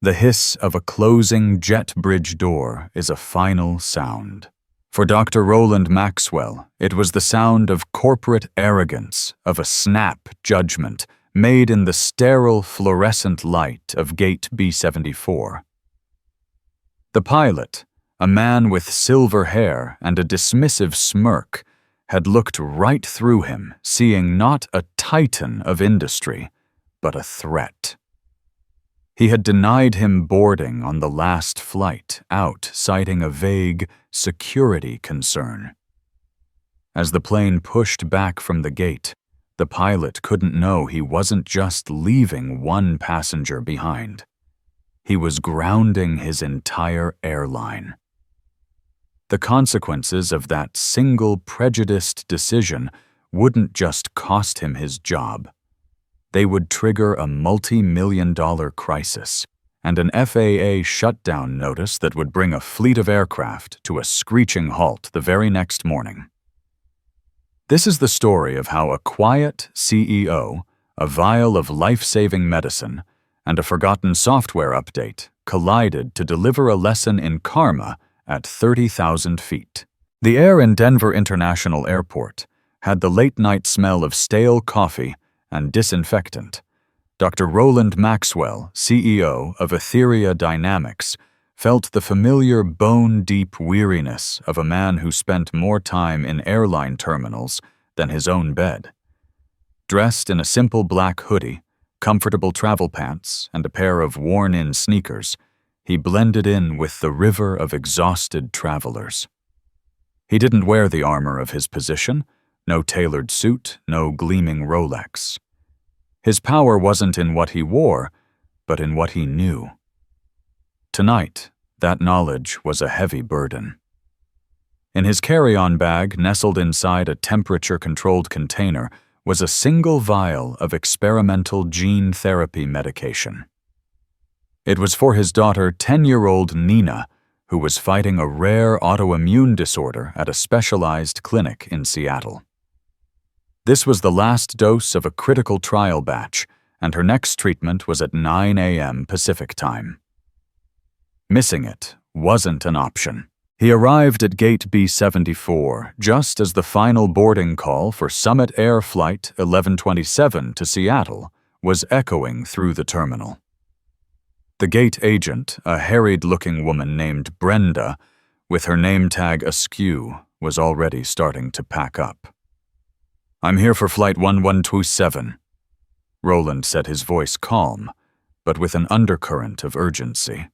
The hiss of a closing jet bridge door is a final sound. For Dr. Roland Maxwell, it was the sound of corporate arrogance, of a snap judgment made in the sterile fluorescent light of Gate B-74. The pilot, a man with silver hair and a dismissive smirk, had looked right through him, seeing not a titan of industry, but a threat. He had denied him boarding on the last flight out, citing a vague security concern. As the plane pushed back from the gate, the pilot couldn't know he wasn't just leaving one passenger behind. He was grounding his entire airline. The consequences of that single prejudiced decision wouldn't just cost him his job. They would trigger a multi-million-dollar crisis and an FAA shutdown notice that would bring a fleet of aircraft to a screeching halt the very next morning. This is the story of how a quiet CEO, a vial of life-saving medicine, and a forgotten software update collided to deliver a lesson in karma at 30,000 feet. The air in Denver International Airport had the late-night smell of stale coffee and disinfectant. Dr. Roland Maxwell, CEO of Etheria Dynamics, felt the familiar bone-deep weariness of a man who spent more time in airline terminals than his own bed. Dressed in a simple black hoodie, comfortable travel pants, and a pair of worn-in sneakers, he blended in with the river of exhausted travelers. He didn't wear the armor of his position, no tailored suit, no gleaming Rolex. His power wasn't in what he wore, but in what he knew. Tonight, that knowledge was a heavy burden. In his carry-on bag, nestled inside a temperature-controlled container, was a single vial of experimental gene therapy medication. It was for his daughter, 10-year-old Nina, who was fighting a rare autoimmune disorder at a specialized clinic in Seattle. This was the last dose of a critical trial batch, and her next treatment was at 9 a.m. Pacific time. Missing it wasn't an option. He arrived at Gate B-74 just as the final boarding call for Summit Air Flight 1127 to Seattle was echoing through the terminal. The gate agent, a harried-looking woman named Brenda, with her name tag askew, was already starting to pack up. "I'm here for Flight 1127. Roland said, his voice calm, but with an undercurrent of urgency.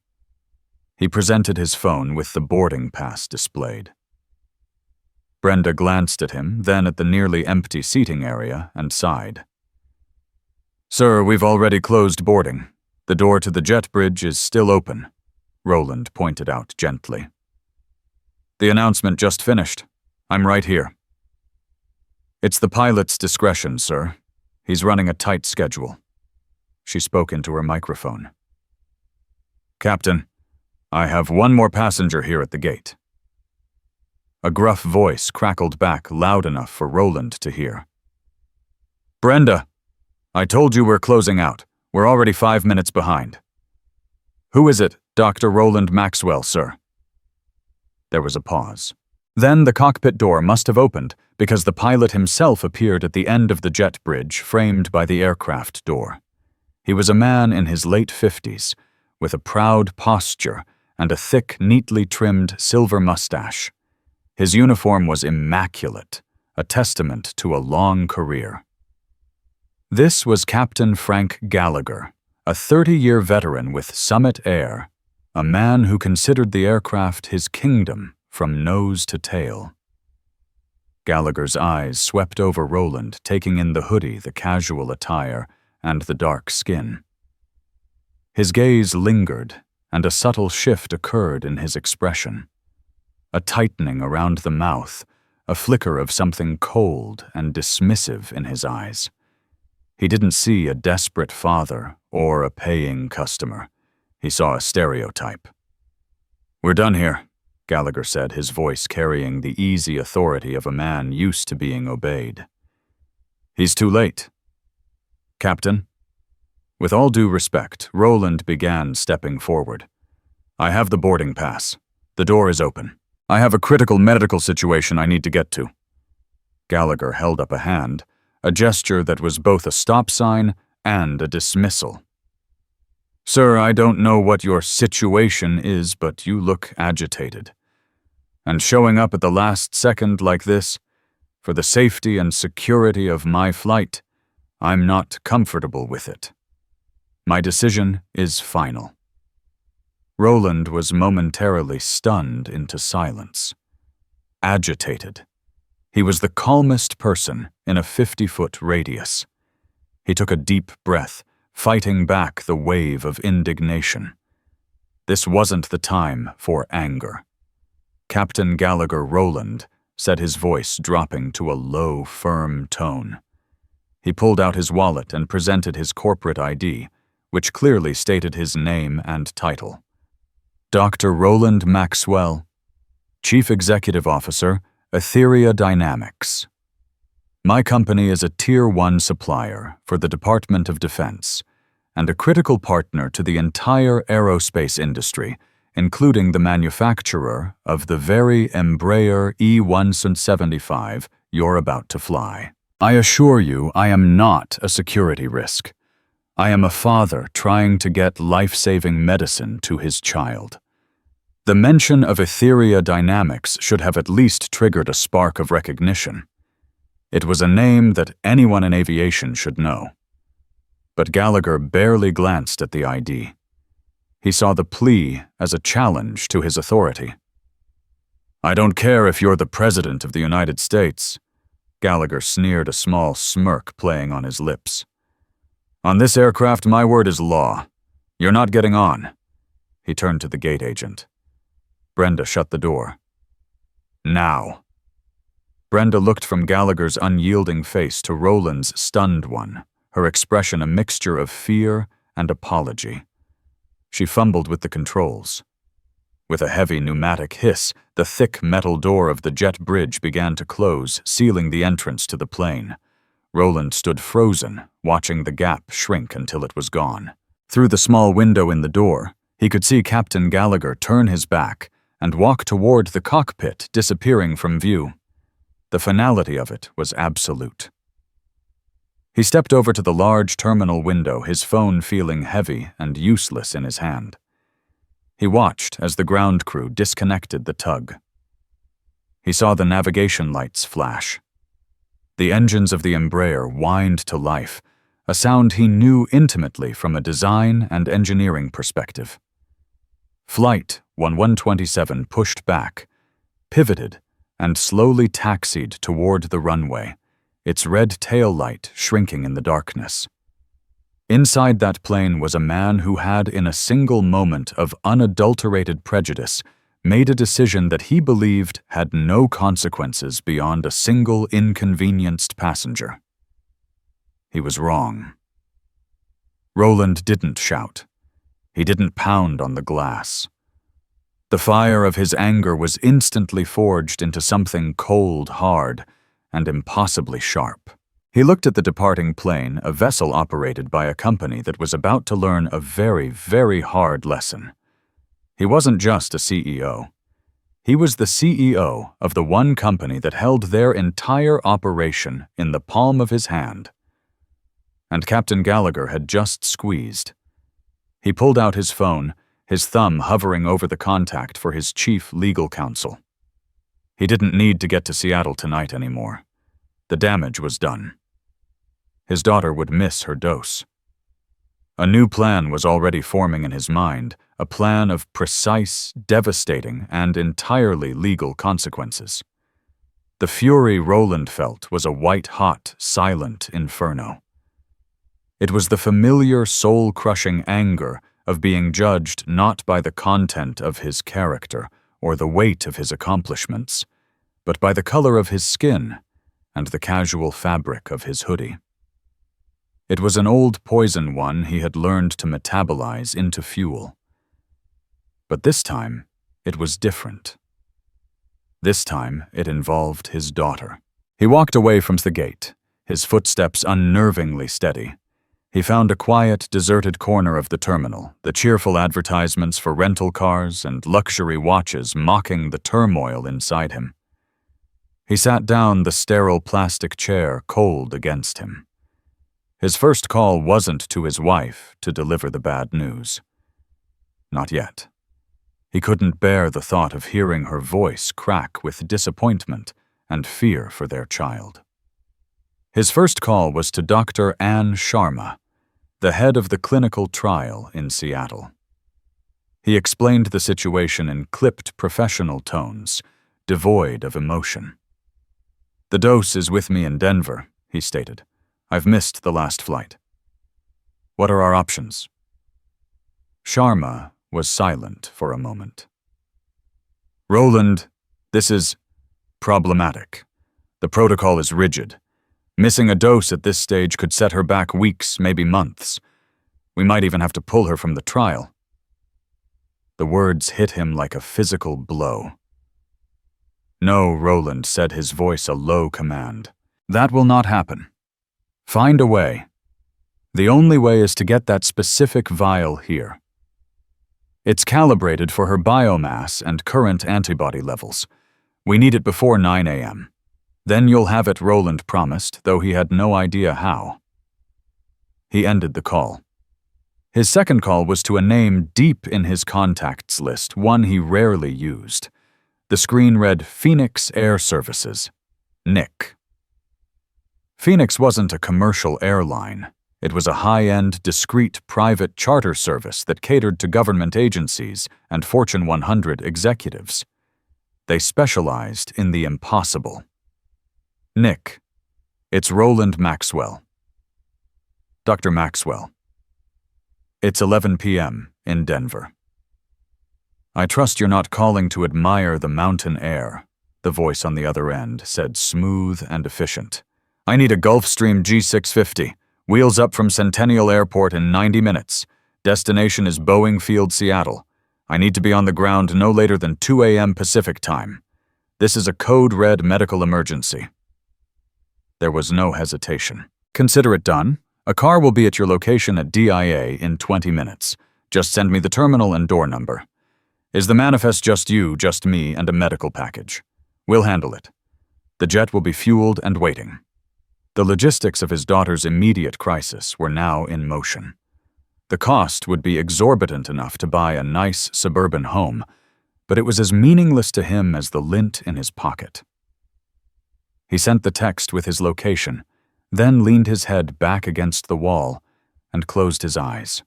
He presented his phone with the boarding pass displayed. Brenda glanced at him, then at the nearly empty seating area, and sighed. "Sir, we've already closed boarding. The door to the jet bridge is still open," Roland pointed out gently. "The announcement just finished. I'm right here." "It's the pilot's discretion, sir. He's running a tight schedule." She spoke into her microphone. "Captain, I have one more passenger here at the gate." A gruff voice crackled back loud enough for Roland to hear. "Brenda, I told you we're closing out. We're already 5 minutes behind." "Who is it, Dr. Roland Maxwell, sir?" There was a pause. Then the cockpit door must have opened because the pilot himself appeared at the end of the jet bridge framed by the aircraft door. He was a man in his late 50s, with a proud posture and a thick, neatly trimmed silver mustache. His uniform was immaculate, a testament to a long career. This was Captain Frank Gallagher, a 30-year veteran with Summit Air, a man who considered the aircraft his kingdom from nose to tail. Gallagher's eyes swept over Roland, taking in the hoodie, the casual attire, and the dark skin. His gaze lingered, and a subtle shift occurred in his expression. A tightening around the mouth, a flicker of something cold and dismissive in his eyes. He didn't see a desperate father or a paying customer. He saw a stereotype. "We're done here," Gallagher said, his voice carrying the easy authority of a man used to being obeyed. "He's too late." "Captain?" With all due respect, Roland began stepping forward. "I have the boarding pass. The door is open. I have a critical medical situation I need to get to." Gallagher held up a hand, a gesture that was both a stop sign and a dismissal. "Sir, I don't know what your situation is, but you look agitated. And showing up at the last second like this, for the safety and security of my flight, I'm not comfortable with it. My decision is final." Roland was momentarily stunned into silence. Agitated. He was the calmest person in a 50-foot radius. He took a deep breath, fighting back the wave of indignation. This wasn't the time for anger. "Captain Gallagher Roland," said his voice dropping to a low, firm tone. He pulled out his wallet and presented his corporate ID, which clearly stated his name and title. "Dr. Roland Maxwell, Chief Executive Officer, Etheria Dynamics. My company is a Tier 1 supplier for the Department of Defense and a critical partner to the entire aerospace industry, including the manufacturer of the very Embraer E175 you're about to fly. I assure you I am not a security risk. I am a father trying to get life-saving medicine to his child." The mention of Etheria Dynamics should have at least triggered a spark of recognition. It was a name that anyone in aviation should know. But Gallagher barely glanced at the ID. He saw the plea as a challenge to his authority. "I don't care if you're the President of the United States," Gallagher sneered, a small smirk playing on his lips. "On this aircraft, my word is law. You're not getting on." He turned to the gate agent. Brenda shut the door. "Now." Brenda looked from Gallagher's unyielding face to Roland's stunned one, her expression a mixture of fear and apology. She fumbled with the controls. With a heavy pneumatic hiss, the thick metal door of the jet bridge began to close, sealing the entrance to the plane. Roland stood frozen, watching the gap shrink until it was gone. Through the small window in the door, he could see Captain Gallagher turn his back and walk toward the cockpit, disappearing from view. The finality of it was absolute. He stepped over to the large terminal window, his phone feeling heavy and useless in his hand. He watched as the ground crew disconnected the tug. He saw the navigation lights flash. The engines of the Embraer whined to life, a sound he knew intimately from a design and engineering perspective. Flight 1127 pushed back, pivoted, and slowly taxied toward the runway, its red tail light shrinking in the darkness. Inside that plane was a man who had, in a single moment of unadulterated prejudice, made a decision that he believed had no consequences beyond a single inconvenienced passenger. He was wrong. Roland didn't shout. He didn't pound on the glass. The fire of his anger was instantly forged into something cold, hard, and impossibly sharp. He looked at the departing plane, a vessel operated by a company that was about to learn a very, very hard lesson. He wasn't just a CEO. He was the CEO of the one company that held their entire operation in the palm of his hand. And Captain Gallagher had just squeezed. He pulled out his phone, his thumb hovering over the contact for his chief legal counsel. He didn't need to get to Seattle tonight anymore. The damage was done. His daughter would miss her dose. A new plan was already forming in his mind, a plan of precise, devastating, and entirely legal consequences. The fury Roland felt was a white-hot, silent inferno. It was the familiar, soul-crushing anger of being judged not by the content of his character or the weight of his accomplishments, but by the color of his skin and the casual fabric of his hoodie. It was an old poison one he had learned to metabolize into fuel. But this time, it was different. This time, it involved his daughter. He walked away from the gate, his footsteps unnervingly steady. He found a quiet, deserted corner of the terminal, the cheerful advertisements for rental cars and luxury watches mocking the turmoil inside him. He sat down, the sterile plastic chair cold against him. His first call wasn't to his wife to deliver the bad news. Not yet. He couldn't bear the thought of hearing her voice crack with disappointment and fear for their child. His first call was to Dr. Ann Sharma, the head of the clinical trial in Seattle. He explained the situation in clipped professional tones, devoid of emotion. "The dose is with me in Denver," he stated. "I've missed the last flight. What are our options?" Sharma was silent for a moment. "Roland, this is problematic. The protocol is rigid. Missing a dose at this stage could set her back weeks, maybe months. We might even have to pull her from the trial." The words hit him like a physical blow. "No," Roland said, his voice a low command. "That will not happen. Find a way. The only way is to get that specific vial here. It's calibrated for her biomass and current antibody levels. We need it before 9 a.m. Then you'll have it," Roland promised, though he had no idea how. He ended the call. His second call was to a name deep in his contacts list, one he rarely used. The screen read Phoenix Air Services, Nick. Phoenix wasn't a commercial airline. It was a high-end, discreet private charter service that catered to government agencies and Fortune 100 executives. They specialized in the impossible. "Nick, it's Roland Maxwell." "Dr. Maxwell." "It's 11 p.m. in Denver." "I trust you're not calling to admire the mountain air," the voice on the other end said, smooth and efficient. "I need a Gulfstream G650, wheels up from Centennial Airport in 90 minutes. Destination is Boeing Field, Seattle. I need to be on the ground no later than 2 a.m. Pacific time. This is a code red medical emergency." There was no hesitation. "Consider it done. A car will be at your location at DIA in 20 minutes. Just send me the terminal and door number. Is the manifest just you, just me, and a medical package? We'll handle it. The jet will be fueled and waiting." The logistics of his daughter's immediate crisis were now in motion. The cost would be exorbitant enough to buy a nice suburban home, but it was as meaningless to him as the lint in his pocket. He sent the text with his location, then leaned his head back against the wall and closed his eyes.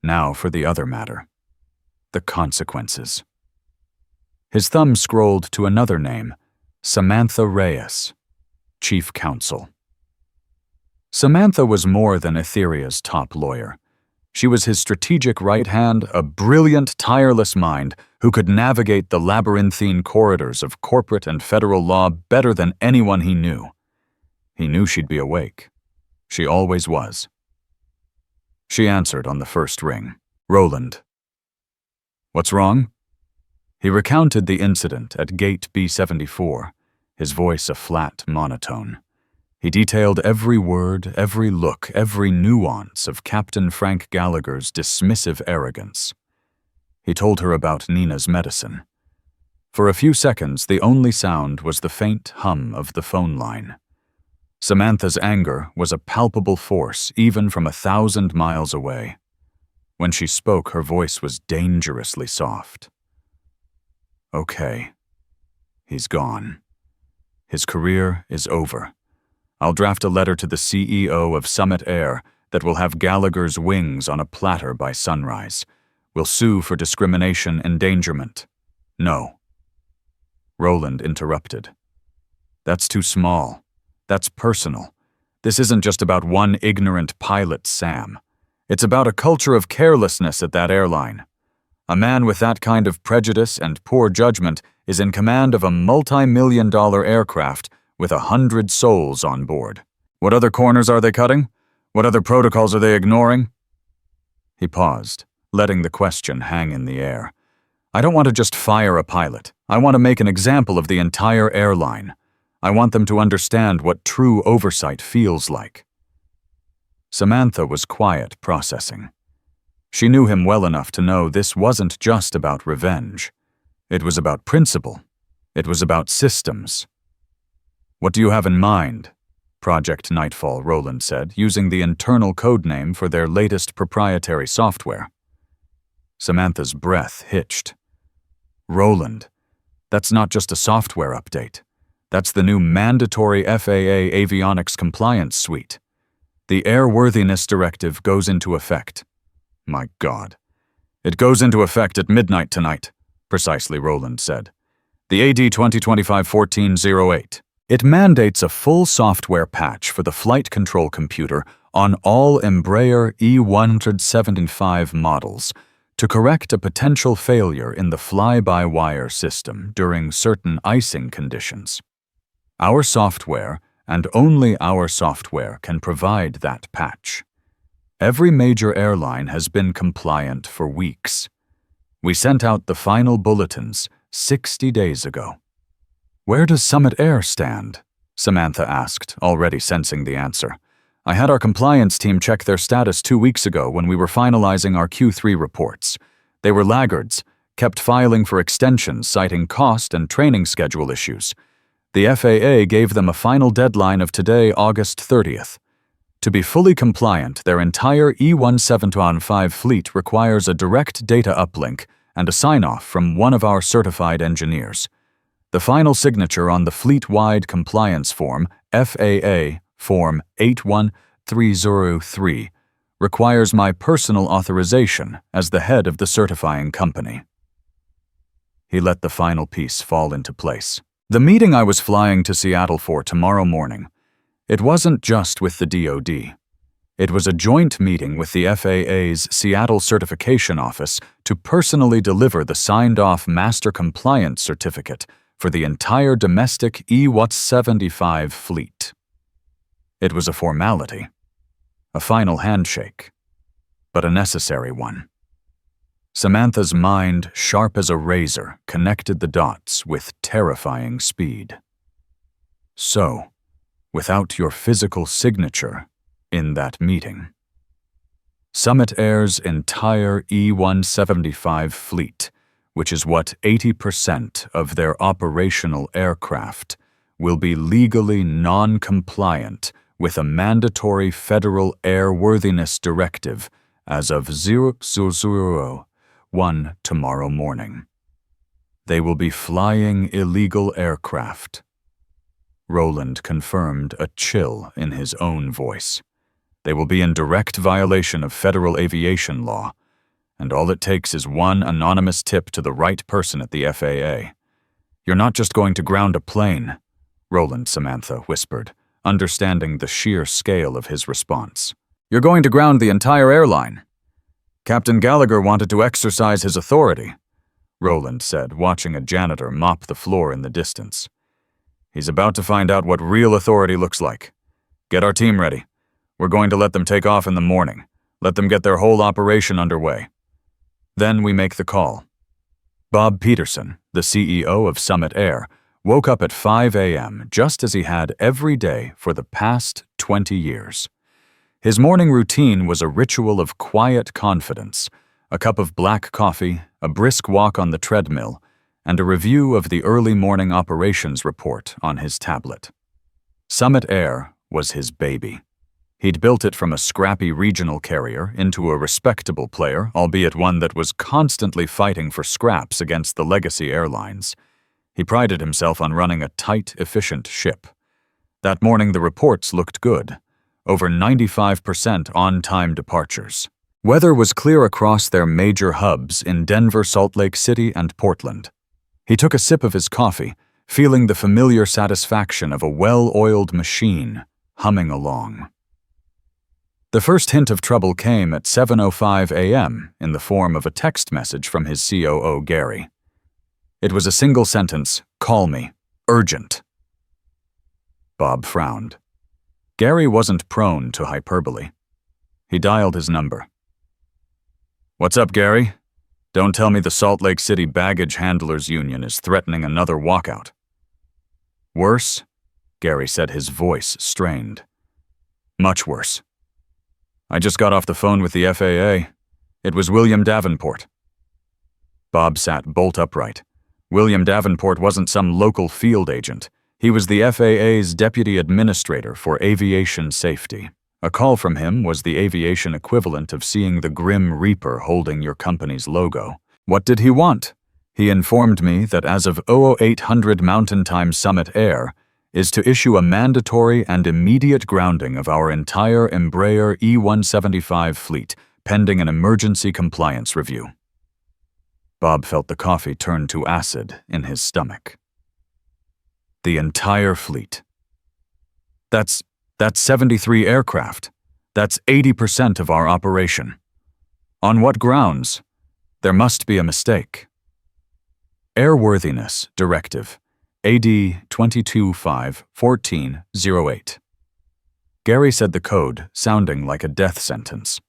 Now for the other matter. The consequences. His thumb scrolled to another name, Samantha Reyes, Chief Counsel. Samantha was more than Etheria's top lawyer. She was his strategic right hand, a brilliant, tireless mind who could navigate the labyrinthine corridors of corporate and federal law better than anyone he knew. He knew she'd be awake. She always was. She answered on the first ring. "Roland." "What's wrong?" He recounted the incident at Gate B-74, his voice a flat monotone. He detailed every word, every look, every nuance of Captain Frank Gallagher's dismissive arrogance. He told her about Nina's medicine. For a few seconds, the only sound was the faint hum of the phone line. Samantha's anger was a palpable force even from 1,000 miles away. When she spoke, her voice was dangerously soft. "Okay. He's gone. His career is over. I'll draft a letter to the CEO of Summit Air that will have Gallagher's wings on a platter by sunrise. We'll sue for discrimination endangerment." "No." Roland interrupted. "That's too small. That's personal. This isn't just about one ignorant pilot, Sam. It's about a culture of carelessness at that airline. A man with that kind of prejudice and poor judgment is in command of a multi-million-dollar aircraft with 100 souls on board. What other corners are they cutting? What other protocols are they ignoring?" He paused, letting the question hang in the air. "I don't want to just fire a pilot. I want to make an example of the entire airline. I want them to understand what true oversight feels like." Samantha was quiet, processing. She knew him well enough to know this wasn't just about revenge. It was about principle. It was about systems. "What do you have in mind?" Project Nightfall, Roland said, using the internal code name for their latest proprietary software. Samantha's breath hitched. "Roland, that's not just a software update. That's the new mandatory FAA avionics compliance suite. The Airworthiness Directive goes into effect." "My God. It goes into effect at midnight tonight," precisely, Roland said. "The AD 2025-1408. It mandates a full software patch for the flight control computer on all Embraer E175 models to correct a potential failure in the fly-by-wire system during certain icing conditions. Our software, and only our software, can provide that patch. Every major airline has been compliant for weeks. We sent out the final bulletins 60 days ago." "Where does Summit Air stand?" Samantha asked, already sensing the answer. "I had our compliance team check their status 2 weeks ago when we were finalizing our Q3 reports. They were laggards, kept filing for extensions citing cost and training schedule issues. The FAA gave them a final deadline of today, August 30th. To be fully compliant, their entire E175 fleet requires a direct data uplink and a sign-off from one of our certified engineers. The final signature on the fleet-wide compliance form, FAA Form 81303, requires my personal authorization as the head of the certifying company." He let the final piece fall into place. "The meeting I was flying to Seattle for tomorrow morning, it wasn't just with the DoD. It was a joint meeting with the FAA's Seattle Certification Office to personally deliver the signed-off Master Compliance Certificate for the entire domestic E175 fleet. It was a formality, a final handshake, but a necessary one." Samantha's mind, sharp as a razor, connected the dots with terrifying speed. "So, without your physical signature in that meeting, Summit Air's entire E175 fleet, which is what 80% of their operational aircraft, will be legally non-compliant with a mandatory federal airworthiness directive as of 0001 tomorrow morning. They will be flying illegal aircraft." Roland confirmed, a chill in his own voice. "They will be in direct violation of federal aviation law, and all it takes is one anonymous tip to the right person at the FAA. You're not just going to ground a plane," Roland, Samantha whispered, understanding the sheer scale of his response. "You're going to ground the entire airline. Captain Gallagher wanted to exercise his authority," Roland said, watching a janitor mop the floor in the distance. "He's about to find out what real authority looks like. Get our team ready. We're going to let them take off in the morning. Let them get their whole operation underway. Then we make the call." Bob Peterson, the CEO of Summit Air, woke up at 5 a.m. just as he had every day for the past 20 years. His morning routine was a ritual of quiet confidence, a cup of black coffee, a brisk walk on the treadmill, and a review of the early morning operations report on his tablet. Summit Air was his baby. He'd built it from a scrappy regional carrier into a respectable player, albeit one that was constantly fighting for scraps against the legacy airlines. He prided himself on running a tight, efficient ship. That morning the reports looked good. Over 95% on-time departures. Weather was clear across their major hubs in Denver, Salt Lake City, and Portland. He took a sip of his coffee, feeling the familiar satisfaction of a well-oiled machine humming along. The first hint of trouble came at 7:05 a.m. in the form of a text message from his COO, Gary. It was a single sentence, "Call me. Urgent." Bob frowned. Gary wasn't prone to hyperbole. He dialed his number. "What's up, Gary? Don't tell me the Salt Lake City Baggage Handlers Union is threatening another walkout." "Worse?" Gary said, his voice strained. "Much worse. I just got off the phone with the FAA. It was William Davenport. Bob sat bolt upright. William Davenport wasn't some local field agent. He was the FAA's Deputy Administrator for Aviation Safety. A call from him was the aviation equivalent of seeing the Grim Reaper holding your company's logo. What did he want? He informed me that as of 0800 Mountain Time Summit Air is to issue a mandatory and immediate grounding of our entire Embraer E-175 fleet, pending an emergency compliance review. Bob felt the coffee turn to acid in his stomach. The entire fleet. That's 73 aircraft. That's 80% of our operation. On what grounds? There must be a mistake. Airworthiness Directive, AD 225-1408. Gary said the code, sounding like a death sentence.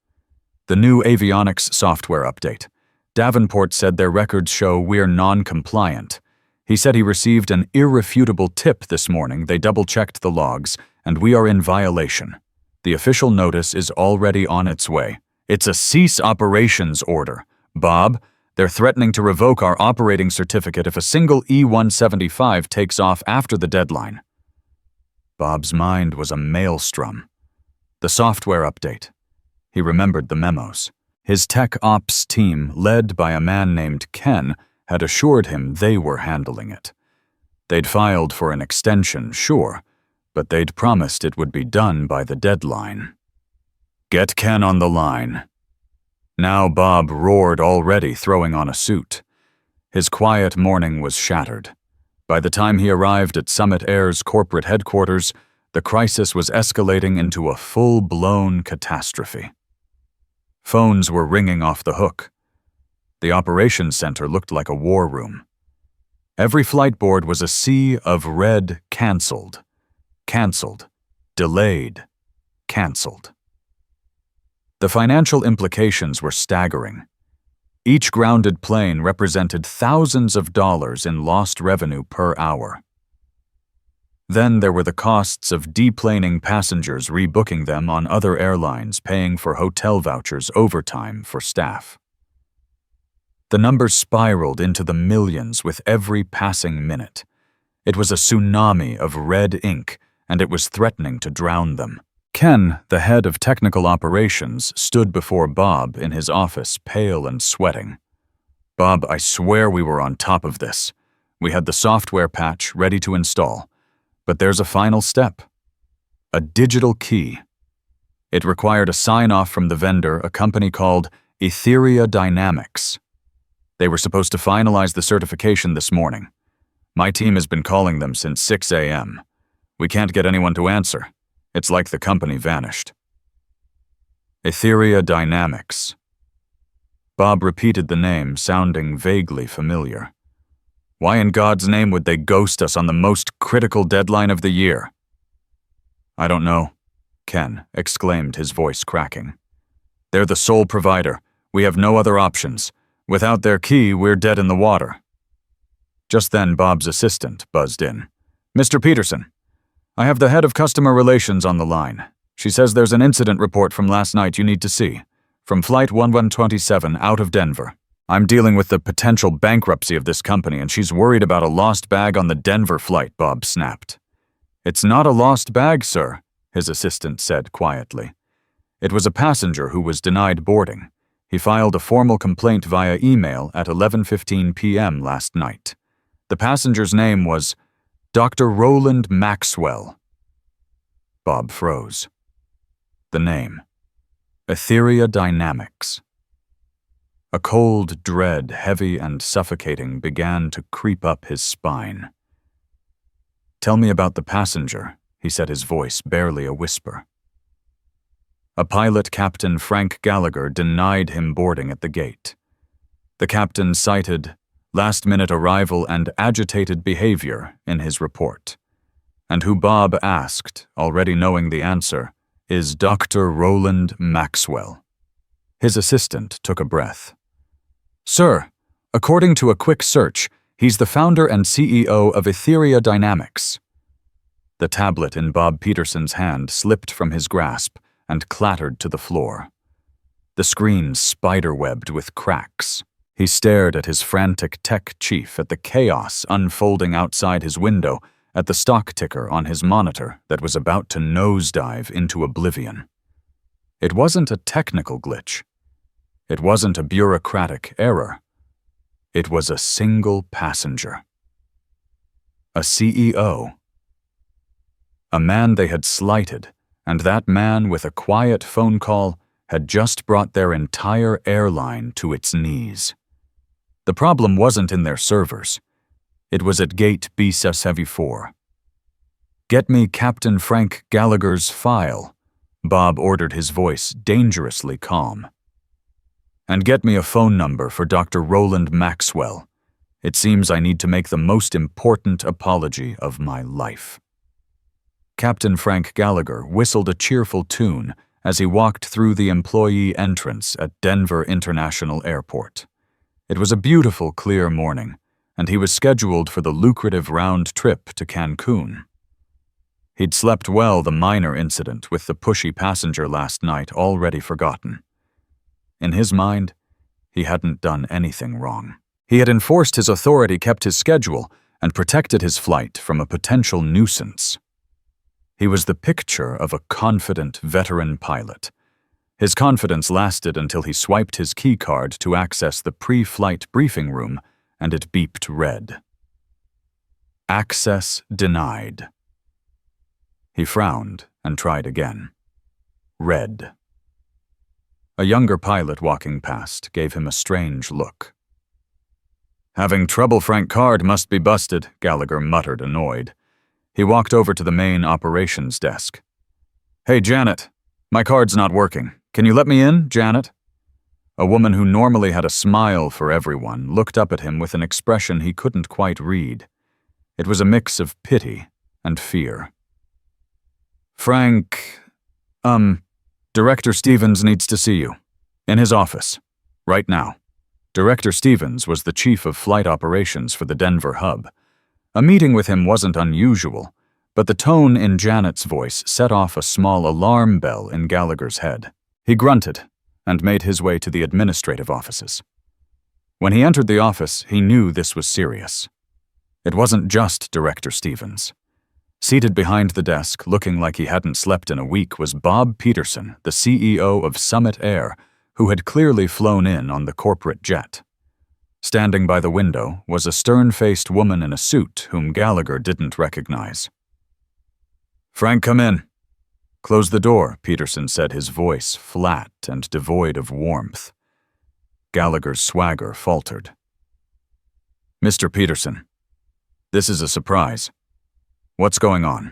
The new avionics software update. Davenport said their records show we're non-compliant. He said he received an irrefutable tip this morning. They double-checked the logs, and we are in violation. The official notice is already on its way. It's a cease operations order. Bob, they're threatening to revoke our operating certificate if a single E-175 takes off after the deadline. Bob's mind was a maelstrom. The software update. He remembered the memos. His tech ops team, led by a man named Ken, had assured him they were handling it. They'd filed for an extension, sure, but they'd promised it would be done by the deadline. Get Ken on the line. Now Bob roared already, throwing on a suit. His quiet morning was shattered. By the time he arrived at Summit Air's corporate headquarters, the crisis was escalating into a full-blown catastrophe. Phones were ringing off the hook. The operations center looked like a war room. Every flight board was a sea of red canceled, delayed, canceled. The financial implications were staggering. Each grounded plane represented thousands of dollars in lost revenue per hour. Then there were the costs of deplaning passengers, rebooking them on other airlines, paying for hotel vouchers, overtime for staff. The numbers spiraled into the millions with every passing minute. It was a tsunami of red ink, and it was threatening to drown them. Ken, the head of technical operations, stood before Bob in his office, pale and sweating. Bob, I swear we were on top of this. We had the software patch ready to install. But there's a final step. A digital key. It required a sign-off from the vendor, a company called Etheria Dynamics. They were supposed to finalize the certification this morning. My team has been calling them since 6 a.m. We can't get anyone to answer. It's like the company vanished. Etheria Dynamics. Bob repeated the name, sounding vaguely familiar. Why in God's name would they ghost us on the most critical deadline of the year? I don't know, Ken exclaimed, his voice cracking. They're the sole provider. We have no other options. Without their key, we're dead in the water. Just then, Bob's assistant buzzed in. Mr. Peterson, I have the head of customer relations on the line. She says there's an incident report from last night you need to see. From Flight 1127 out of Denver. I'm dealing with the potential bankruptcy of this company, and she's worried about a lost bag on the Denver flight, Bob snapped. It's not a lost bag, sir, his assistant said quietly. It was a passenger who was denied boarding. He filed a formal complaint via email at 11:15 p.m. last night. The passenger's name was Dr. Roland Maxwell. Bob froze. The name. Etheria Dynamics. A cold dread, heavy and suffocating, began to creep up his spine. Tell me about the passenger, he said, his voice barely a whisper. A pilot, Captain Frank Gallagher, denied him boarding at the gate. The captain cited last-minute arrival and agitated behavior in his report, and who Bob asked, already knowing the answer, is Dr. Roland Maxwell. His assistant took a breath. Sir, according to a quick search, he's the founder and CEO of Etheria Dynamics. The tablet in Bob Peterson's hand slipped from his grasp, and clattered to the floor. The screen spiderwebbed with cracks. He stared at his frantic tech chief, at the chaos unfolding outside his window, at the stock ticker on his monitor that was about to nosedive into oblivion. It wasn't a technical glitch. It wasn't a bureaucratic error. It was a single passenger. A CEO. A man they had slighted, and that man, with a quiet phone call, had just brought their entire airline to its knees. The problem wasn't in their servers. It was at gate B74. "Get me Captain Frank Gallagher's file," Bob ordered, his voice dangerously calm. "And get me a phone number for Dr. Roland Maxwell. It seems I need to make the most important apology of my life." Captain Frank Gallagher whistled a cheerful tune as he walked through the employee entrance at Denver International Airport. It was a beautiful, clear morning, and he was scheduled for the lucrative round trip to Cancun. He'd slept well, the minor incident with the pushy passenger last night already forgotten. In his mind, he hadn't done anything wrong. He had enforced his authority, kept his schedule, and protected his flight from a potential nuisance. He was the picture of a confident veteran pilot. His confidence lasted until he swiped his key card to access the pre-flight briefing room, and it beeped red. Access denied. He frowned and tried again. Red. A younger pilot walking past gave him a strange look. "Having trouble, Frank. Card must be busted," Gallagher muttered, annoyed. He walked over to the main operations desk. "Hey, Janet, my card's not working. Can you let me in, Janet?" A woman who normally had a smile for everyone looked up at him with an expression he couldn't quite read. It was a mix of pity and fear. "Frank, Director Stevens needs to see you. In his office. Right now." Director Stevens was the chief of flight operations for the Denver hub. A meeting with him wasn't unusual, but the tone in Janet's voice set off a small alarm bell in Gallagher's head. He grunted and made his way to the administrative offices. When he entered the office, he knew this was serious. It wasn't just Director Stevens. Seated behind the desk, looking like he hadn't slept in a week, was Bob Peterson, the CEO of Summit Air, who had clearly flown in on the corporate jet. Standing by the window was a stern-faced woman in a suit whom Gallagher didn't recognize. "Frank, come in." "Close the door," Peterson said, his voice flat and devoid of warmth. Gallagher's swagger faltered. "Mr. Peterson, this is a surprise. What's going on?"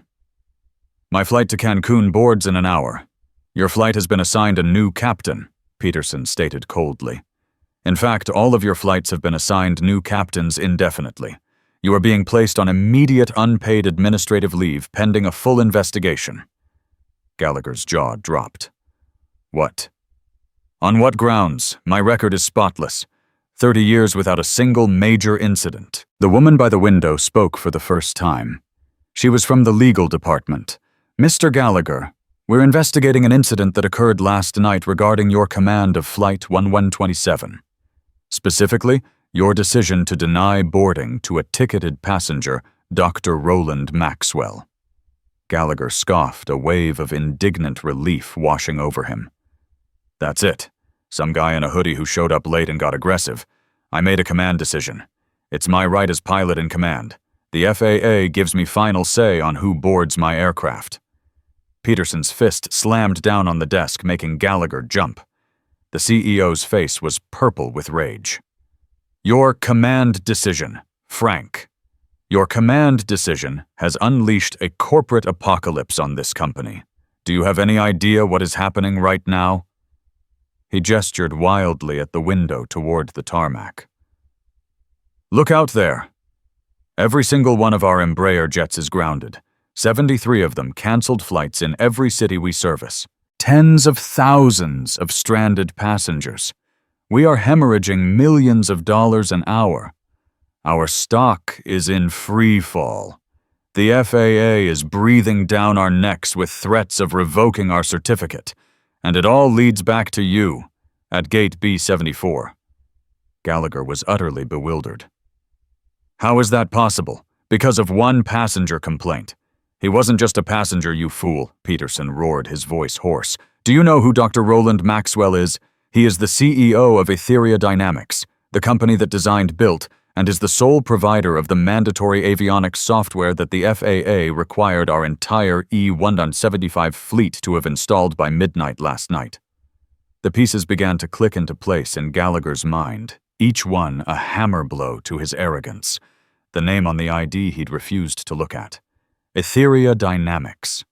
"My flight to Cancun boards in an hour. Your flight has been assigned a new captain," Peterson stated coldly. "In fact, all of your flights have been assigned new captains indefinitely. You are being placed on immediate unpaid administrative leave pending a full investigation." Gallagher's jaw dropped. "What? On what grounds? My record is spotless. 30 years without a single major incident." The woman by the window spoke for the first time. She was from the legal department. "Mr. Gallagher, we're investigating an incident that occurred last night regarding your command of Flight 1127. Specifically, your decision to deny boarding to a ticketed passenger, Dr. Roland Maxwell." Gallagher scoffed, a wave of indignant relief washing over him. "That's it. Some guy in a hoodie who showed up late and got aggressive. I made a command decision. It's my right as pilot in command. The FAA gives me final say on who boards my aircraft." Peterson's fist slammed down on the desk, making Gallagher jump. The CEO's face was purple with rage. "Your command decision, Frank. Your command decision has unleashed a corporate apocalypse on this company. Do you have any idea what is happening right now?" He gestured wildly at the window toward the tarmac. "Look out there. Every single one of our Embraer jets is grounded. 73 of them canceled flights in every city we service. Tens of thousands of stranded passengers. We are hemorrhaging millions of dollars an hour. Our stock is in free fall. The FAA is breathing down our necks with threats of revoking our certificate. And it all leads back to you, at gate B74. Gallagher was utterly bewildered. How is that possible? Because of one passenger complaint. He wasn't just a passenger, you fool, Peterson roared, his voice hoarse. Do you know who Dr. Roland Maxwell is? He is the CEO of Etheria Dynamics, the company that designed, built, and is the sole provider of the mandatory avionics software that the FAA required our entire E-175 fleet to have installed by midnight last night. The pieces began to click into place in Gallagher's mind, each one a hammer blow to his arrogance. The name on the ID he'd refused to look at. Etheria Dynamics.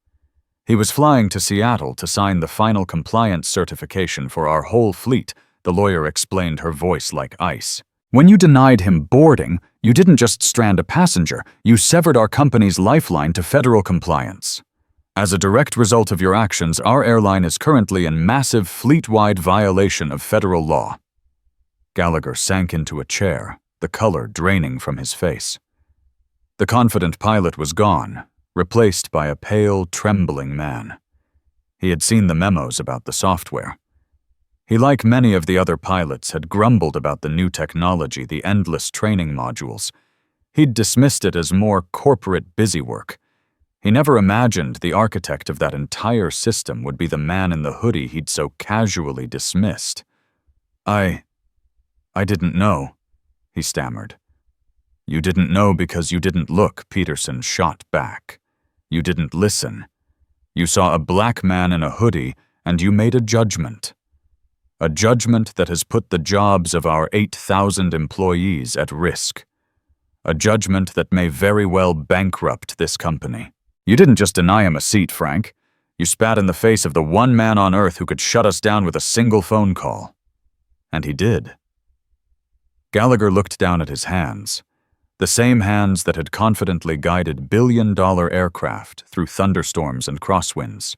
He was flying to Seattle to sign the final compliance certification for our whole fleet, the lawyer explained, her voice like ice. When you denied him boarding, you didn't just strand a passenger, you severed our company's lifeline to federal compliance. As a direct result of your actions, our airline is currently in massive fleet-wide violation of federal law. Gallagher sank into a chair, the color draining from his face. The confident pilot was gone, replaced by a pale, trembling man. He had seen the memos about the software. He, like many of the other pilots, had grumbled about the new technology, the endless training modules. He'd dismissed it as more corporate busywork. He never imagined the architect of that entire system would be the man in the hoodie he'd so casually dismissed. I didn't know, he stammered. You didn't know because you didn't look, Peterson shot back. You didn't listen. You saw a black man in a hoodie and you made a judgment. A judgment that has put the jobs of our 8,000 employees at risk. A judgment that may very well bankrupt this company. You didn't just deny him a seat, Frank. You spat in the face of the one man on Earth who could shut us down with a single phone call. And he did. Gallagher looked down at his hands. The same hands that had confidently guided billion-dollar aircraft through thunderstorms and crosswinds.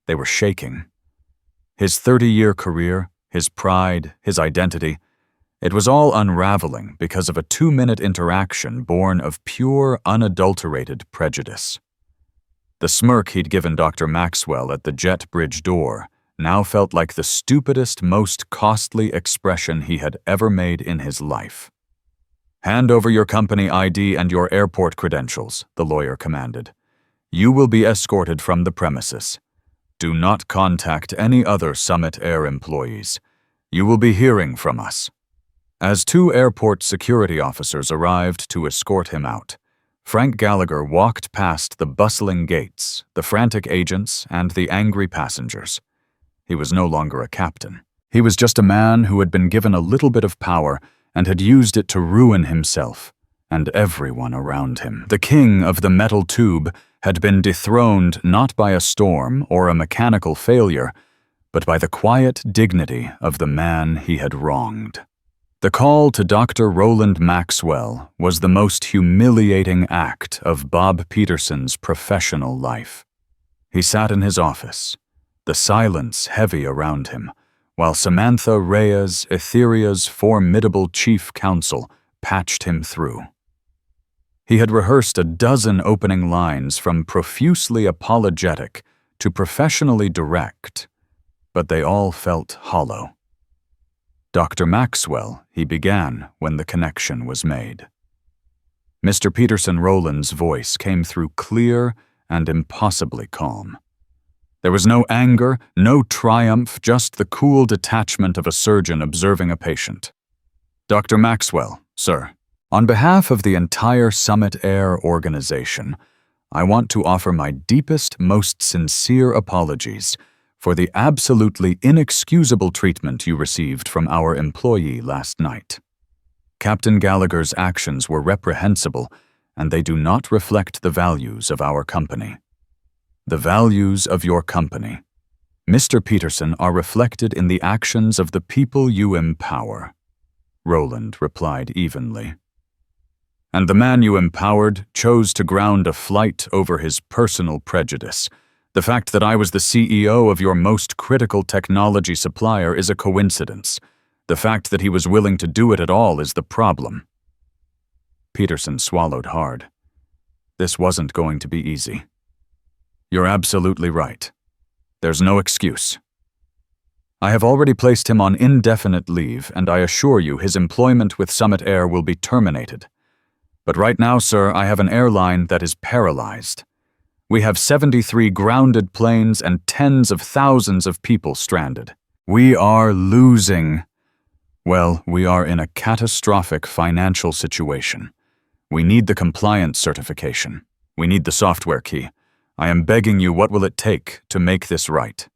They were shaking. His 30-year career, his pride, his identity, it was all unraveling because of a 2-minute interaction born of pure, unadulterated prejudice. The smirk he'd given Dr. Maxwell at the jet bridge door now felt like the stupidest, most costly expression he had ever made in his life. Hand over your company ID and your airport credentials, the lawyer commanded. You will be escorted from the premises. Do not contact any other Summit Air employees. You will be hearing from us. As 2 airport security officers arrived to escort him out, Frank Gallagher walked past the bustling gates, the frantic agents, and the angry passengers. He was no longer a captain. He was just a man who had been given a little bit of power and had used it to ruin himself and everyone around him. The king of the metal tube had been dethroned not by a storm or a mechanical failure, but by the quiet dignity of the man he had wronged. The call to Dr. Roland Maxwell was the most humiliating act of Bob Peterson's professional life. He sat in his office, the silence heavy around him, while Samantha Reyes, Etheria's formidable chief counsel, patched him through. He had rehearsed a dozen opening lines from profusely apologetic to professionally direct, but they all felt hollow. Dr. Maxwell, he began when the connection was made. Mr. Peterson Rowland's voice came through clear and impossibly calm. There was no anger, no triumph, just the cool detachment of a surgeon observing a patient. Dr. Maxwell, sir. On behalf of the entire Summit Air organization, I want to offer my deepest, most sincere apologies for the absolutely inexcusable treatment you received from our employee last night. Captain Gallagher's actions were reprehensible, and they do not reflect the values of our company. The values of your company, Mr. Peterson, are reflected in the actions of the people you empower, Roland replied evenly. And the man you empowered chose to ground a flight over his personal prejudice. The fact that I was the CEO of your most critical technology supplier is a coincidence. The fact that he was willing to do it at all is the problem. Peterson swallowed hard. This wasn't going to be easy. You're absolutely right. There's no excuse. I have already placed him on indefinite leave, and I assure you his employment with Summit Air will be terminated. But right now, sir, I have an airline that is paralyzed. We have 73 grounded planes and tens of thousands of people stranded. We are losing. Well, we are in a catastrophic financial situation. We need the compliance certification. We need the software key. I am begging you, what will it take to make this right?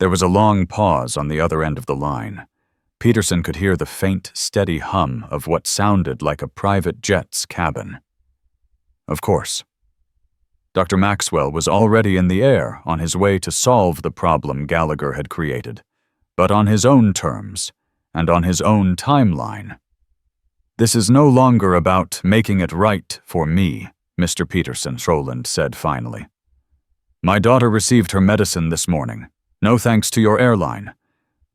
There was a long pause on the other end of the line. Peterson could hear the faint, steady hum of what sounded like a private jet's cabin. Of course. Dr. Maxwell was already in the air on his way to solve the problem Gallagher had created, but on his own terms and on his own timeline. This is no longer about making it right for me, Mr. Peterson, Roland said finally. My daughter received her medicine this morning. No thanks to your airline.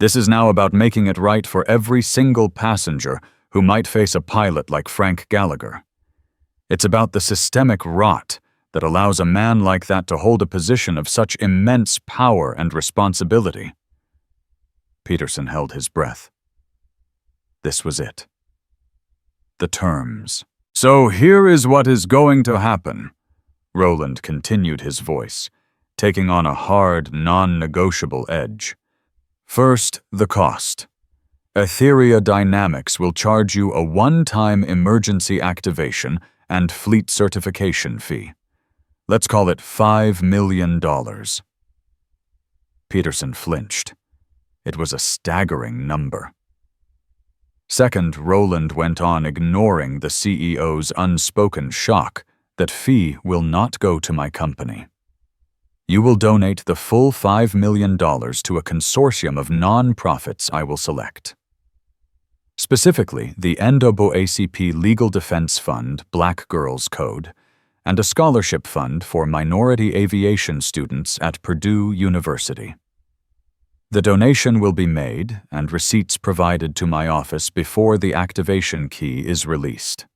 This is now about making it right for every single passenger who might face a pilot like Frank Gallagher. It's about the systemic rot that allows a man like that to hold a position of such immense power and responsibility. Peterson held his breath. This was it. The terms. So here is what is going to happen, Roland continued his voice, taking on a hard, non-negotiable edge. First, the cost. Etheria Dynamics will charge you a one-time emergency activation and fleet certification fee. Let's call it $5 million. Peterson flinched. It was a staggering number. Second, Roland went on, ignoring the CEO's unspoken shock that fee will not go to my company. You will donate the full $5 million to a consortium of non-profits I will select. Specifically, the NAACP Legal Defense Fund Black Girls Code, and a scholarship fund for minority aviation students at Purdue University. The donation will be made and receipts provided to my office before the activation key is released.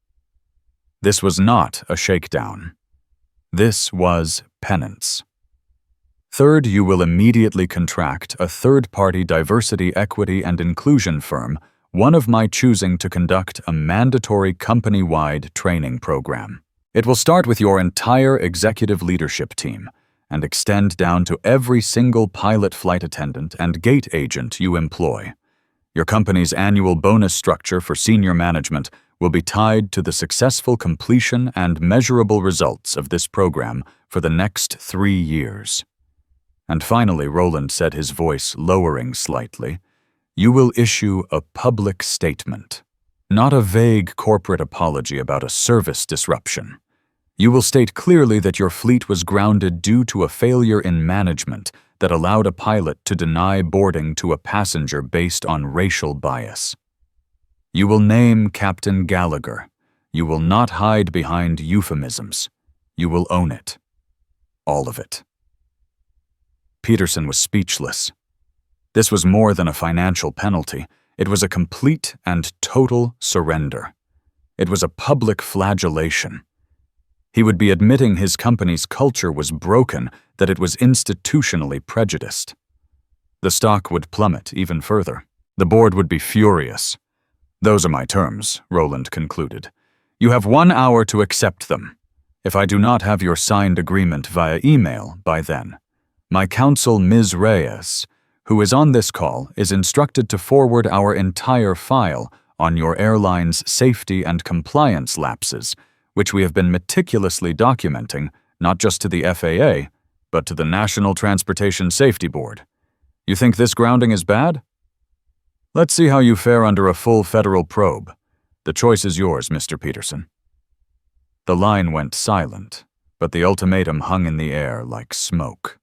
This was not a shakedown. This was penance. Third, you will immediately contract a third-party diversity, equity, and inclusion firm, one of my choosing, to conduct a mandatory company-wide training program. It will start with your entire executive leadership team and extend down to every single pilot, flight attendant, and gate agent you employ. Your company's annual bonus structure for senior management will be tied to the successful completion and measurable results of this program for the next 3 years. And finally, Roland said, his voice lowering slightly, you will issue a public statement, not a vague corporate apology about a service disruption. You will state clearly that your fleet was grounded due to a failure in management that allowed a pilot to deny boarding to a passenger based on racial bias. You will name Captain Gallagher. You will not hide behind euphemisms. You will own it. All of it. Peterson was speechless. This was more than a financial penalty. It was a complete and total surrender. It was a public flagellation. He would be admitting his company's culture was broken, that it was institutionally prejudiced. The stock would plummet even further. The board would be furious. Those are my terms, Roland concluded. You have 1 hour to accept them. If I do not have your signed agreement via email by then, my counsel, Ms. Reyes, who is on this call, is instructed to forward our entire file on your airline's safety and compliance lapses, which we have been meticulously documenting, not just to the FAA, but to the National Transportation Safety Board. You think this grounding is bad? Let's see how you fare under a full federal probe. The choice is yours, Mr. Peterson. The line went silent, but the ultimatum hung in the air like smoke.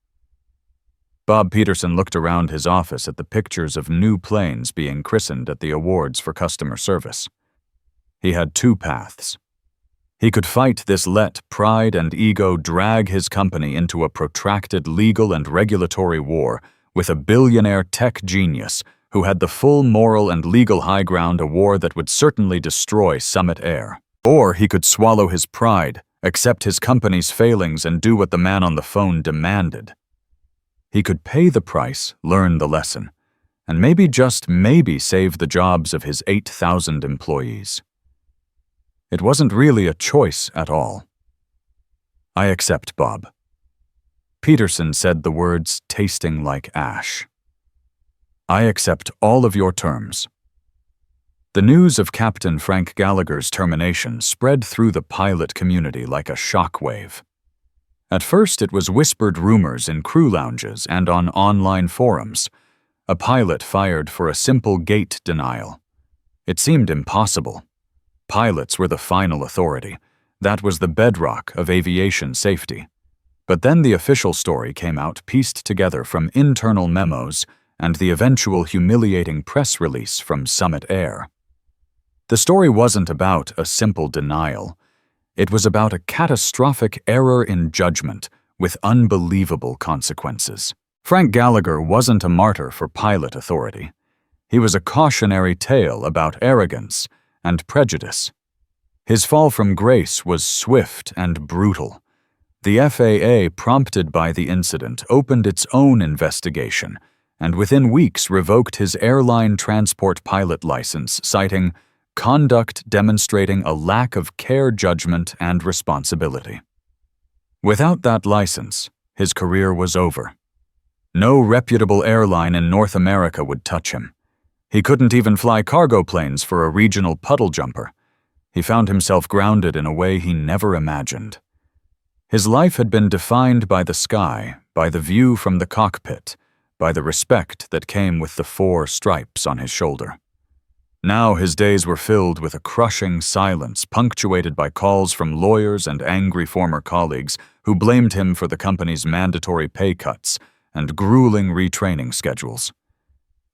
Bob Peterson looked around his office at the pictures of new planes being christened at the awards for customer service. He had 2 paths. He could fight this, let pride and ego drag his company into a protracted legal and regulatory war with a billionaire tech genius who had the full moral and legal high ground, a war that would certainly destroy Summit Air. Or he could swallow his pride, accept his company's failings, and do what the man on the phone demanded. He could pay the price, learn the lesson, and maybe, just maybe, save the jobs of his 8,000 employees. It wasn't really a choice at all. "I accept, Bob." Peterson said the words tasting like ash. "I accept all of your terms." The news of Captain Frank Gallagher's termination spread through the pilot community like a shockwave. At first, it was whispered rumors in crew lounges and on online forums. A pilot fired for a simple gate denial. It seemed impossible. Pilots were the final authority. That was the bedrock of aviation safety. But then the official story came out, pieced together from internal memos and the eventual humiliating press release from Summit Air. The story wasn't about a simple denial. It was about a catastrophic error in judgment with unbelievable consequences. Frank Gallagher wasn't a martyr for pilot authority. He was a cautionary tale about arrogance and prejudice. His fall from grace was swift and brutal. The FAA, prompted by the incident, opened its own investigation and within weeks revoked his airline transport pilot license, citing conduct demonstrating a lack of care, judgment, and responsibility. Without that license, his career was over. No reputable airline in North America would touch him. He couldn't even fly cargo planes for a regional puddle jumper. He found himself grounded in a way he never imagined. His life had been defined by the sky, by the view from the cockpit, by the respect that came with the 4 stripes on his shoulder. Now his days were filled with a crushing silence, punctuated by calls from lawyers and angry former colleagues who blamed him for the company's mandatory pay cuts and grueling retraining schedules.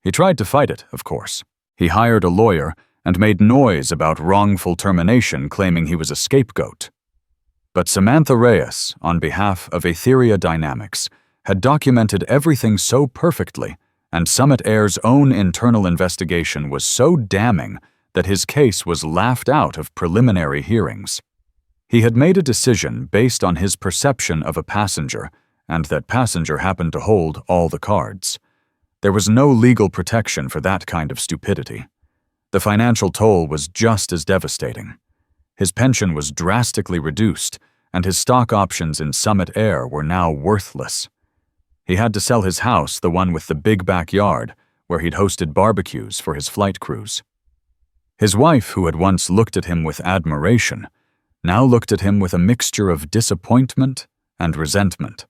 He tried to fight it, of course. He hired a lawyer and made noise about wrongful termination, claiming he was a scapegoat. But Samantha Reyes, on behalf of Etheria Dynamics, had documented everything so perfectly, and Summit Air's own internal investigation was so damning that his case was laughed out of preliminary hearings. He had made a decision based on his perception of a passenger, and that passenger happened to hold all the cards. There was no legal protection for that kind of stupidity. The financial toll was just as devastating. His pension was drastically reduced, and his stock options in Summit Air were now worthless. He had to sell his house, the one with the big backyard, where he'd hosted barbecues for his flight crews. His wife, who had once looked at him with admiration, now looked at him with a mixture of disappointment and resentment.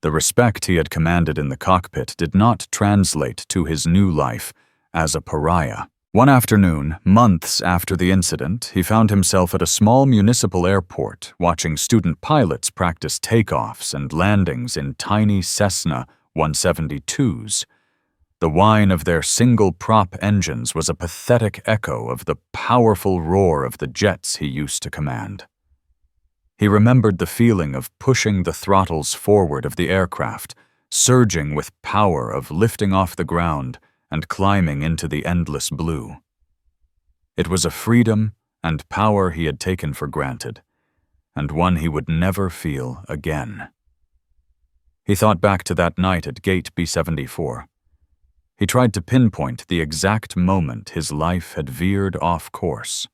The respect he had commanded in the cockpit did not translate to his new life as a pariah. One afternoon, months after the incident, he found himself at a small municipal airport watching student pilots practice takeoffs and landings in tiny Cessna 172s. The whine of their single-prop engines was a pathetic echo of the powerful roar of the jets he used to command. He remembered the feeling of pushing the throttles forward of the aircraft, surging with power, of lifting off the ground and climbing into the endless blue. It was a freedom and power he had taken for granted, and one he would never feel again. He thought back to that night at Gate B-74. He tried to pinpoint the exact moment his life had veered off course.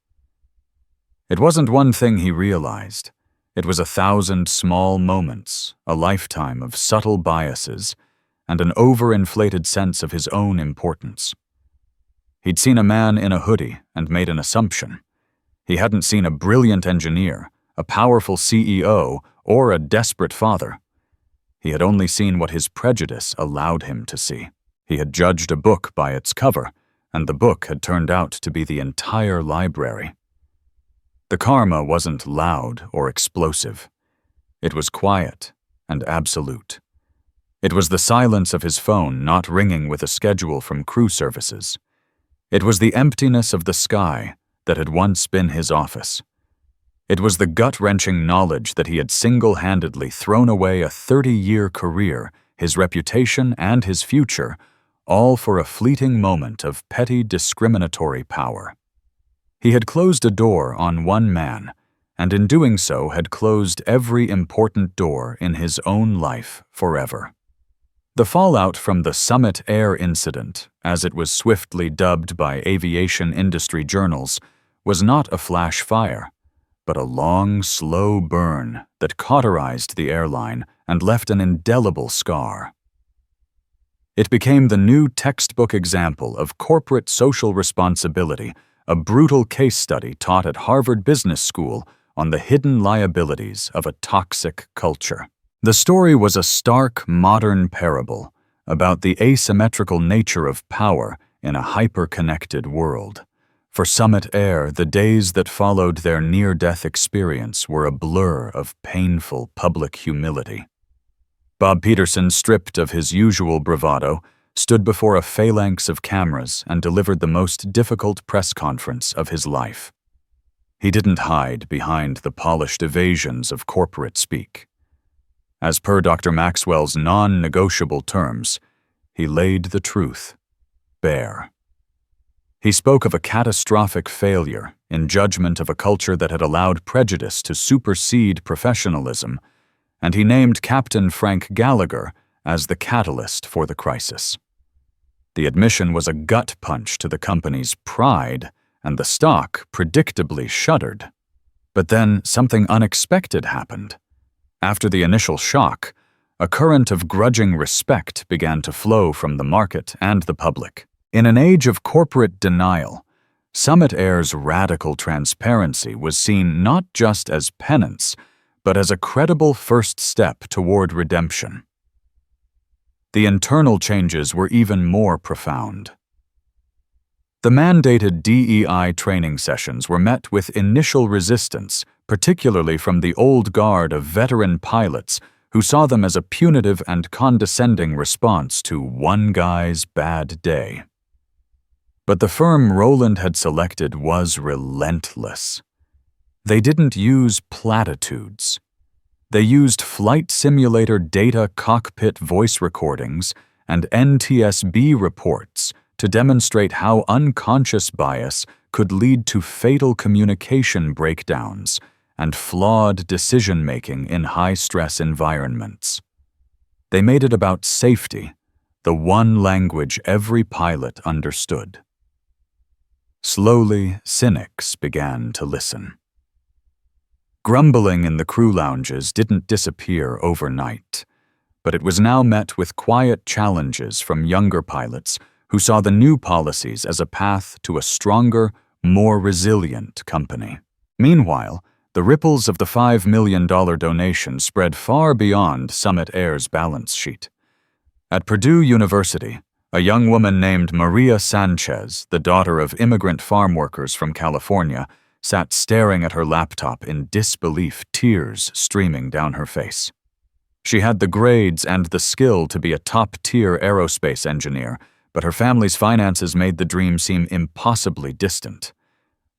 It wasn't one thing he realized. It was 1,000 small moments, a lifetime of subtle biases, and an overinflated sense of his own importance. He'd seen a man in a hoodie and made an assumption. He hadn't seen a brilliant engineer, a powerful CEO, or a desperate father. He had only seen what his prejudice allowed him to see. He had judged a book by its cover, and the book had turned out to be the entire library. The karma wasn't loud or explosive. It was quiet and absolute. It was the silence of his phone not ringing with a schedule from crew services. It was the emptiness of the sky that had once been his office. It was the gut-wrenching knowledge that he had single-handedly thrown away a 30-year career, his reputation, and his future, all for a fleeting moment of petty discriminatory power. He had closed a door on one man, and in doing so had closed every important door in his own life forever. The fallout from the Summit Air incident, as it was swiftly dubbed by aviation industry journals, was not a flash fire, but a long, slow burn that cauterized the airline and left an indelible scar. It became the new textbook example of corporate social responsibility, a brutal case study taught at Harvard Business School on the hidden liabilities of a toxic culture. The story was a stark, modern parable about the asymmetrical nature of power in a hyper-connected world. For Summit Air, the days that followed their near-death experience were a blur of painful public humility. Bob Peterson, stripped of his usual bravado, stood before a phalanx of cameras and delivered the most difficult press conference of his life. He didn't hide behind the polished evasions of corporate speak. As per Dr. Maxwell's non-negotiable terms, he laid the truth bare. He spoke of a catastrophic failure in judgment of a culture that had allowed prejudice to supersede professionalism, and he named Captain Frank Gallagher as the catalyst for the crisis. The admission was a gut punch to the company's pride, and the stock predictably shuddered. But then something unexpected happened. After the initial shock, a current of grudging respect began to flow from the market and the public. In an age of corporate denial, Summit Air's radical transparency was seen not just as penance, but as a credible first step toward redemption. The internal changes were even more profound. The mandated DEI training sessions were met with initial resistance, particularly from the old guard of veteran pilots who saw them as a punitive and condescending response to one guy's bad day. But the firm Roland had selected was relentless. They didn't use platitudes. They used flight simulator data cockpit voice recordings and NTSB reports to demonstrate how unconscious bias could lead to fatal communication breakdowns and flawed decision-making in high-stress environments. They made it about safety, the one language every pilot understood. Slowly, cynics began to listen. Grumbling in the crew lounges didn't disappear overnight, but it was now met with quiet challenges from younger pilots who saw the new policies as a path to a stronger, more resilient company. Meanwhile, the ripples of the $5 million donation spread far beyond Summit Air's balance sheet. At Purdue University, a young woman named Maria Sanchez, the daughter of immigrant farm workers from California, sat staring at her laptop in disbelief, tears streaming down her face. She had the grades and the skill to be a top-tier aerospace engineer, but her family's finances made the dream seem impossibly distant.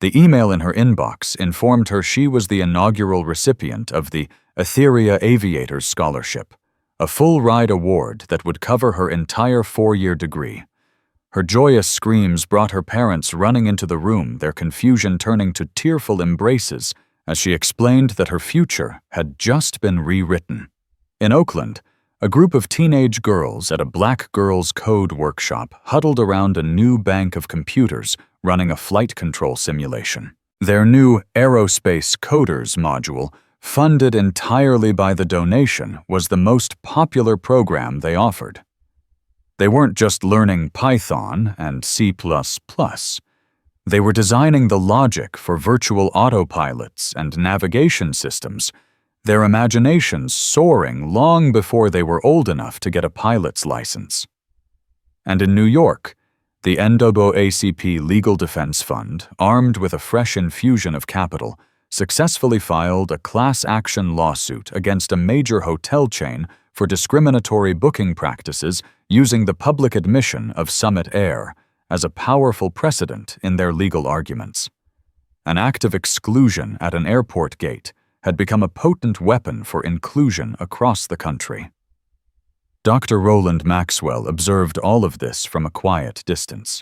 The email in her inbox informed her she was the inaugural recipient of the Etheria Aviators Scholarship, a full-ride award that would cover her entire 4-year degree. Her joyous screams brought her parents running into the room, their confusion turning to tearful embraces as she explained that her future had just been rewritten. In Oakland, a group of teenage girls at a Black Girls Code workshop huddled around a new bank of computers running a flight control simulation. Their new Aerospace Coders module, funded entirely by the donation, was the most popular program they offered. They weren't just learning Python and C++. They were designing the logic for virtual autopilots and navigation systems, their imaginations soaring long before they were old enough to get a pilot's license. And in New York, the NAACP Legal Defense Fund, armed with a fresh infusion of capital, successfully filed a class action lawsuit against a major hotel chain for discriminatory booking practices using the public admission of Summit Air as a powerful precedent in their legal arguments. An act of exclusion at an airport gate had become a potent weapon for inclusion across the country. Dr. Roland Maxwell observed all of this from a quiet distance.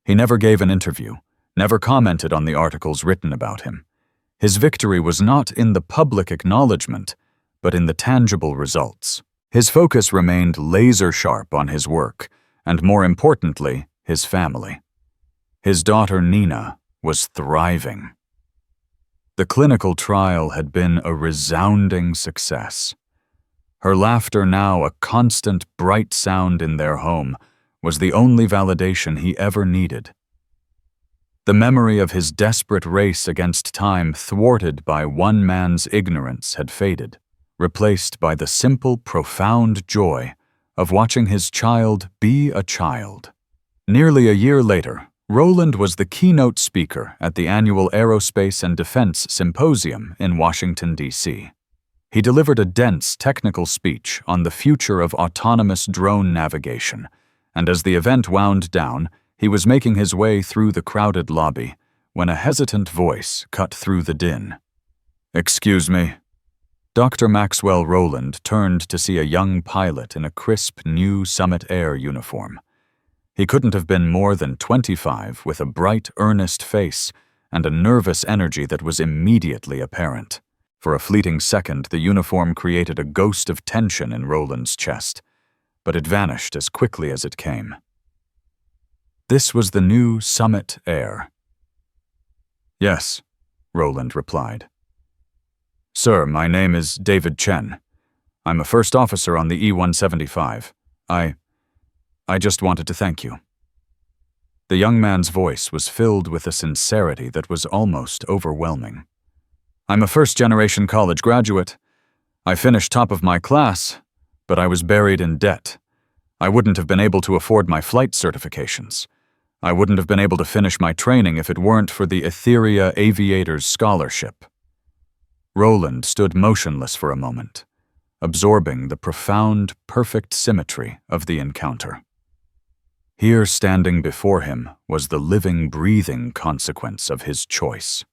He never gave an interview, never commented on the articles written about him. His victory was not in the public acknowledgement, but in the tangible results. His focus remained laser-sharp on his work, and more importantly, his family. His daughter Nina was thriving. The clinical trial had been a resounding success. Her laughter, now a constant bright sound in their home, was the only validation he ever needed. The memory of his desperate race against time, thwarted by one man's ignorance, had faded, replaced by the simple, profound joy of watching his child be a child. Nearly a year later, Roland was the keynote speaker at the annual Aerospace and Defense Symposium in Washington, D.C. He delivered a dense technical speech on the future of autonomous drone navigation, and as the event wound down, he was making his way through the crowded lobby when a hesitant voice cut through the din. "Excuse me." Dr. Maxwell Roland turned to see a young pilot in a crisp new Summit Air uniform. He couldn't have been more than 25, with a bright, earnest face and a nervous energy that was immediately apparent. For a fleeting second, the uniform created a ghost of tension in Roland's chest, but it vanished as quickly as it came. This was the new Summit Air. "Yes," Roland replied. "Sir, my name is David Chen. I'm a first officer on the E-175. I just wanted to thank you." The young man's voice was filled with a sincerity that was almost overwhelming. "I'm a first-generation college graduate. I finished top of my class, but I was buried in debt. I wouldn't have been able to afford my flight certifications. I wouldn't have been able to finish my training if it weren't for the Etheria Aviators Scholarship." Roland stood motionless for a moment, absorbing the profound, perfect symmetry of the encounter. Here, standing before him, was the living, breathing consequence of his choice.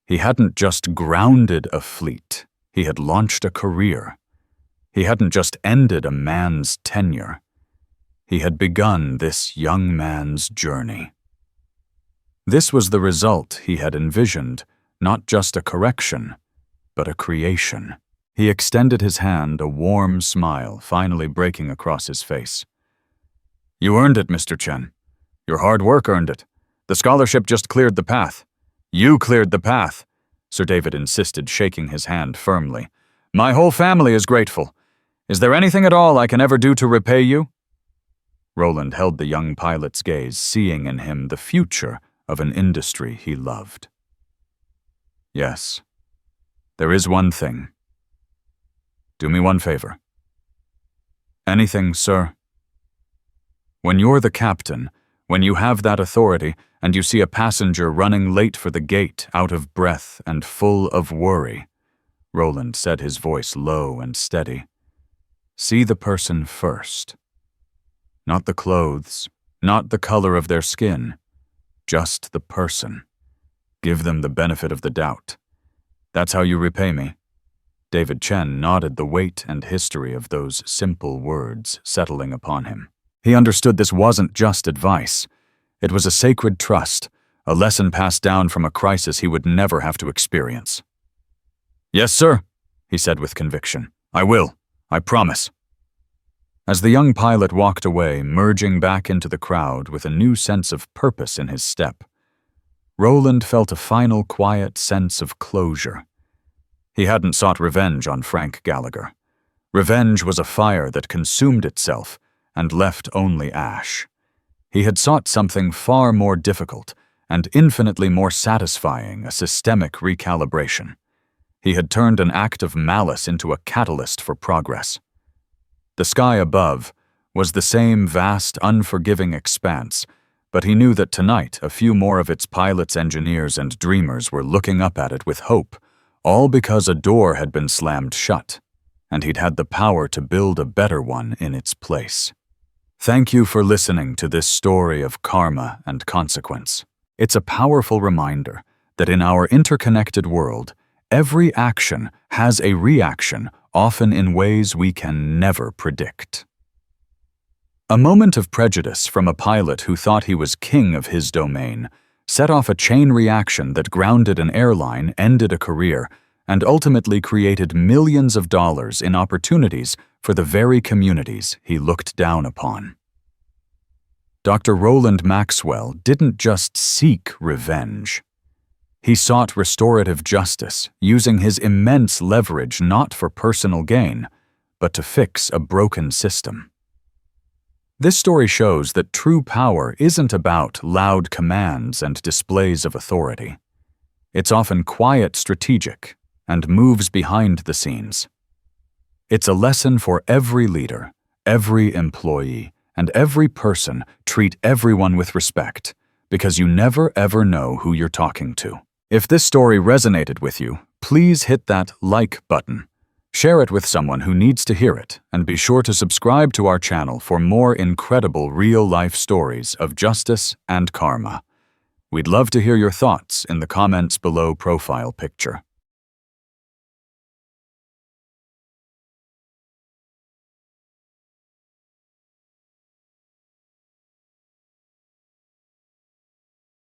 He hadn't just grounded a fleet, he had launched a career. He hadn't just ended a man's tenure. He had begun this young man's journey. This was the result he had envisioned, not just a correction, but a creation. He extended his hand, a warm smile finally breaking across his face. "You earned it, Mr. Chen. Your hard work earned it. The scholarship just cleared the path." "You cleared the path," Sir David insisted, shaking his hand firmly. "My whole family is grateful. Is there anything at all I can ever do to repay you?" Roland held the young pilot's gaze, seeing in him the future of an industry he loved. "Yes, there is one thing. Do me one favor." "Anything, sir?" "When you're the captain, when you have that authority, and you see a passenger running late for the gate, out of breath and full of worry," Roland said, his voice low and steady, "see the person first. Not the clothes, not the color of their skin, just the person. Give them the benefit of the doubt. That's how you repay me." David Chen nodded, the weight and history of those simple words settling upon him. He understood this wasn't just advice. It was a sacred trust, a lesson passed down from a crisis he would never have to experience. "Yes, sir," he said with conviction. "I will. I promise." As the young pilot walked away, merging back into the crowd with a new sense of purpose in his step, Roland felt a final quiet sense of closure. He hadn't sought revenge on Frank Gallagher. Revenge was a fire that consumed itself and left only ash. He had sought something far more difficult and infinitely more satisfying, a systemic recalibration. He had turned an act of malice into a catalyst for progress. The sky above was the same vast, unforgiving expanse, but he knew that tonight a few more of its pilots, engineers, and dreamers were looking up at it with hope, all because a door had been slammed shut, and he'd had the power to build a better one in its place. Thank you for listening to this story of karma and consequence. It's a powerful reminder that in our interconnected world, every action has a reaction, often in ways we can never predict. A moment of prejudice from a pilot who thought he was king of his domain set off a chain reaction that grounded an airline, ended a career, and ultimately created millions of dollars in opportunities for the very communities he looked down upon. Dr. Roland Maxwell didn't just seek revenge. He sought restorative justice, using his immense leverage not for personal gain, but to fix a broken system. This story shows that true power isn't about loud commands and displays of authority. It's often quiet, strategic, and moves behind the scenes. It's a lesson for every leader, every employee, and every person. Treat everyone with respect, because you never ever know who you're talking to. If this story resonated with you, please hit that like button. Share it with someone who needs to hear it, and be sure to subscribe to our channel for more incredible real-life stories of justice and karma. We'd love to hear your thoughts in the comments below profile picture.